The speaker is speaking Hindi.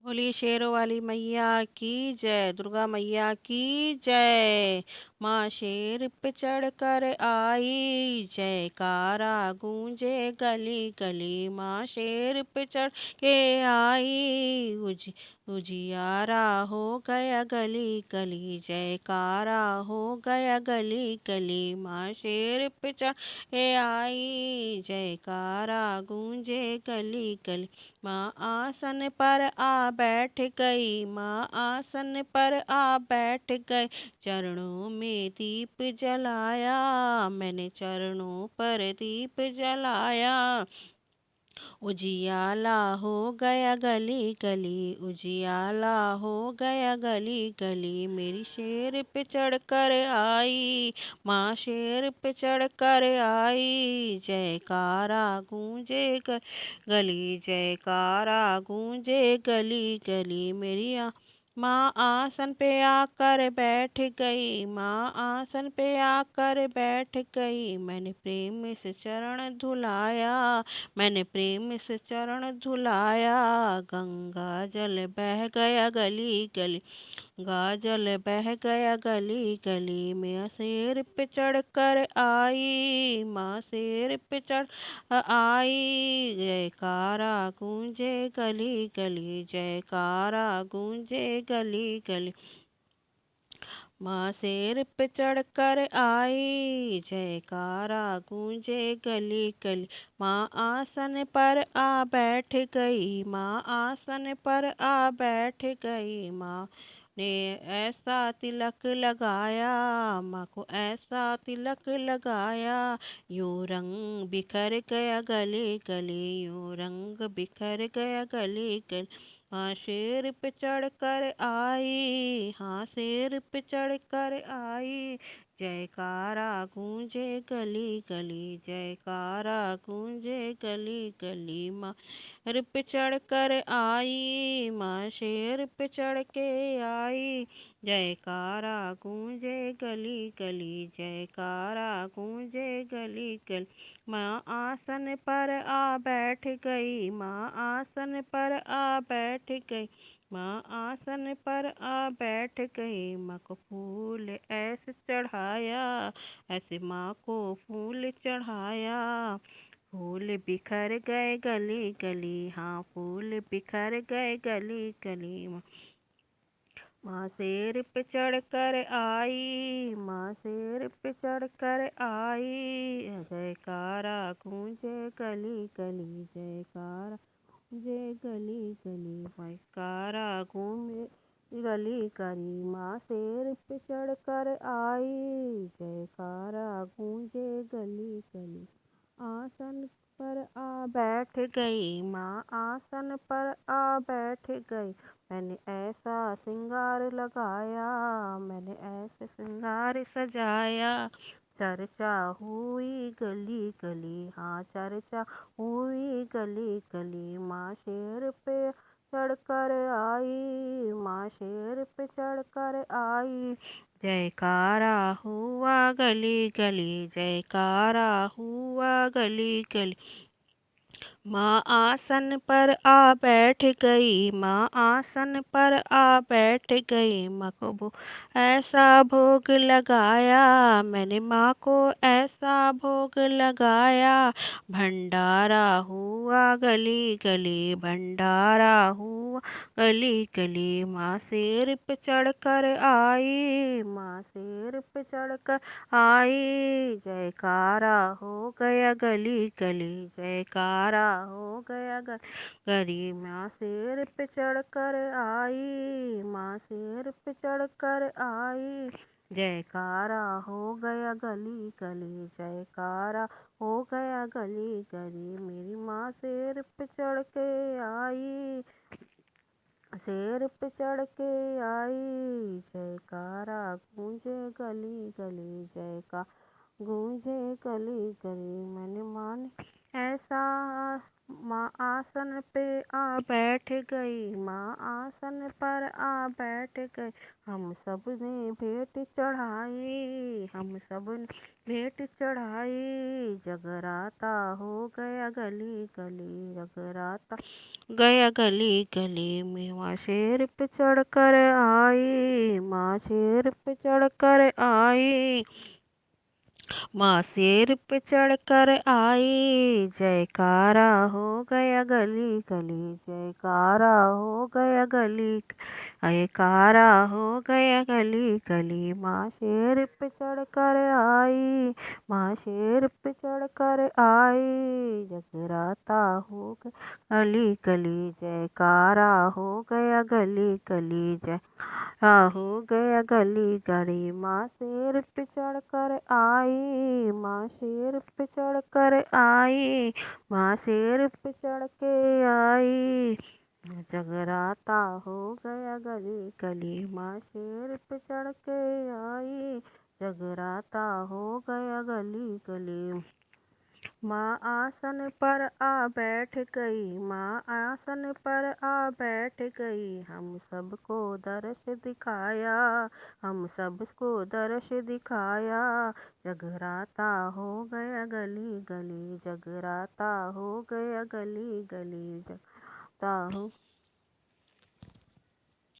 बोलिए शेरों वाली मैया की जय, दुर्गा मैया की जय। माँ शेर पे चढ़ कर आई, जयकारा गूंजे गली गली। माँ शेर पे चढ़ के आई, उजियारा हो गया गली गली। जयकारा हो गया गली गली। माँ शेर पे चढ़ के आई, जयकारा गूंजे गली गली। माँ आसन पर आ बैठ गई, माँ आसन पर आ बैठ गई। चरणों में दीप जलाया, मैंने चरणों पर दीप जलाया। उजियाला हो गया गली गली, उजियाला हो गया गली गली। मेरी शेर पे चढ़ कर आई, माँ शेर पे चढ़ कर आई। जयकारा गूंजे गली, जयकारा गूंजे गली गली। माँ आसन पे आकर बैठ गई, माँ आसन पे आकर बैठ गई। मैंने प्रेम से चरण धुलाया, मैंने प्रेम से चरण धुलाया। गंगा जल बह गया गली गली, गंगा जल बह गया गली गली। मैं शेर पे चढ़ कर आई, माँ शेर पे चढ़ आई। जयकारा गूंजे गली गली, जयकारा गूंजे गली गली। माँ शेर पे चढ़ कर आई, जयकारा गूंजे गली गली। माँ आसन पर आ बैठ गई, माँ आसन पर आ बैठ गई। माँ ने ऐसा तिलक लगाया, माँ को ऐसा तिलक लगाया। यूं रंग बिखर गया गली गली, यूं रंग बिखर गया गली गली। हाँ शेर पे चढ़ कर आई, हाँ शेर पे चढ़ कर आई। जयकारा गूंजे गली गली, जयकारा गूंजे गली गली। माँ शेर पे चढ़ कर आई, माँ शेर पे चढ़ के आई। जयकारा गूंजे गली गली, जयकारा गूंजे गली गली। माँ आसन पर आ बैठ गई, माँ आसन पर आ बैठ गई। माँ आसन पर आ बैठ गई। माँ को फूल ऐसे चढ़ाया, ऐसे माँ को फूल चढ़ाया। फूल बिखर गए गली गली, हाँ फूल बिखर गए गली गली। माँ शेर पे चढ़ कर आई, माँ शेर पे चढ़ कर आई। जयकारा गूंजे गली गली, जयकारा गूंजे गली गली। जयकारा गूंजे गली गली। माँ शेर पे चढ़ कर आई, जयकारा गूंजे गली गली। आसन पर आ बैठ गई, माँ आसन पर आ बैठ गई। मैंने ऐसा श्रृंगार लगाया, मैंने ऐसे श्रृंगार सजाया। चर्चा हुई गली गली, हाँ चर्चा हुई गली गली। माँ शेर पे चढ़ कर आई, माँ शेर पे चढ़ कर आई। जयकारा हुआ गली गली, जयकारा हुआ गली गली। माँ आसन पर आ बैठ गई, माँ आसन पर आ बैठ गई। माँ को ऐसा भोग लगाया, मैंने माँ को ऐसा भोग लगाया। भंडारा हुआ गली गली, भंडारा हुआ गली गली। माँ शेर पे चढ़ कर आई, माँ शेर पे चढ़ कर आई। जयकारा हो गया गली गली, जयकारा हो गया गली। माँ शेर पे चढ़ कर आई, माँ शेर पे चढ़ कर आई। जयकारा हो गया गली गली, जयकारा हो गया गली गली। मेरी माँ शेर पे चढ़ के आई, शेर पे चढ़ के आई। जयकारा गूंजे गली गली, जयकारा गूंजे गली गली। मैंने माँ ने ऐसा माँ आसन पे आ बैठ गई, माँ आसन पर आ बैठ गई। हम सब ने भेंट चढ़ाई, हम सब ने भेंट चढ़ाई। जगराता हो गया गली गली, जगराता गया गली गली में। माँ शेर पे चढ़ कर आई, माँ शेर पे चढ़ कर आई, माँ शेर पे चढ़ कर आई। जयकारा हो गया गली गली, जयकारा हो गया गली, जयकारा हो गया गली गली। माँ शेर पे चढ़ कर आई, माँ शेर पे चढ़ कर आई। जगराता हो गया गली गली, जयकारा हो गया गली गली, जयकारा हो गया गली गली। माँ शेर पे चढ़ कर आई, माँ शेर पे चढ़ कर आई, माँ शेर पे चढ़ के आई। जगराता हो गया गली गली, माँ शेर पे चढ़ के आई। जगराता हो गया गली गली। माँ आसन पर आ बैठ गई, माँ आसन पर आ बैठ गई। हम सबको दर्श दिखाया, हम सबको दर्श दिखाया। जगराता हो गया गली गली, जगराता हो गया गली गली, जगराता हो